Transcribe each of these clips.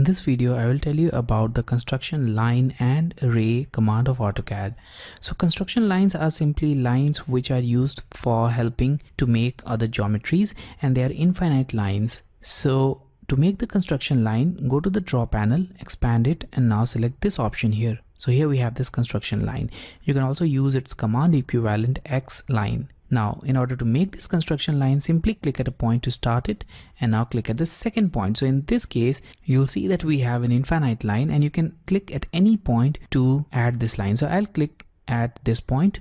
In this video, I will tell you about the construction line and array command of AutoCAD. So construction lines are simply lines which are used for helping to make other geometries, and they are infinite lines. So to make the construction line, go to the draw panel, expand it, and now select this option here. So here we have this construction line. You can also use its command equivalent X line. Now, in order to make this construction line, simply click at a point to start it and now click at the second point. So in this case, you'll see that we have an infinite line and you can click at any point to add this line. So I'll click at this point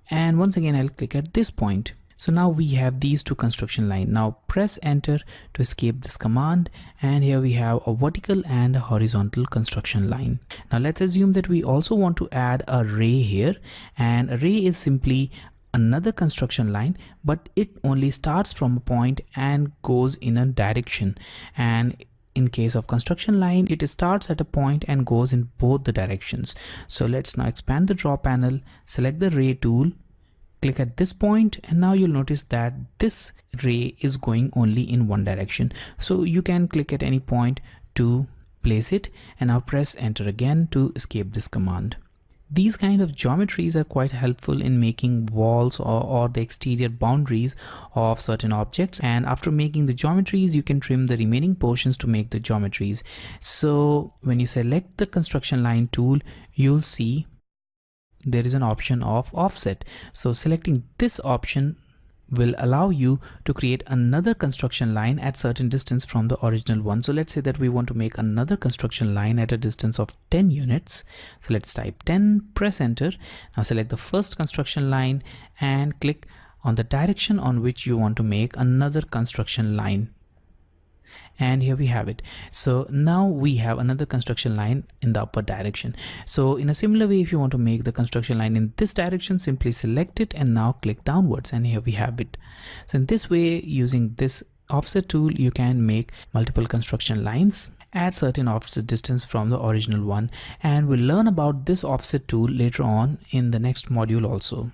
and once again, I'll click at this point. So now we have these two construction lines. Now press enter to escape this command, and here we have a vertical and a horizontal construction line. Now let's assume that we also want to add a ray here, and a ray is simply another construction line, but it only starts from a point and goes in a direction. And in case of construction line, it starts at a point and goes in both the directions. So let's now expand the draw panel, select the ray tool, click at this point, and now you'll notice that this ray is going only in one direction. So you can click at any point to place it, and now press enter again to escape this command. These kind of geometries are quite helpful in making walls or the exterior boundaries of certain objects, and after making the geometries you can trim the remaining portions to make the geometries. So when you select the construction line tool, you'll see there is an option of offset. So selecting this option will allow you to create another construction line at certain distance from the original one. So let's say that we want to make another construction line at a distance of 10 units. So let's type 10, press enter. Now select the first construction line and click on the direction on which you want to make another construction line. And here we have it. So now we have another construction line in the upper direction. So in a similar way, if you want to make the construction line in this direction, simply select it and now click downwards, and here we have it. So in this way, using this offset tool, you can make multiple construction lines at certain offset distance from the original one, and we'll learn about this offset tool later on in the next module also.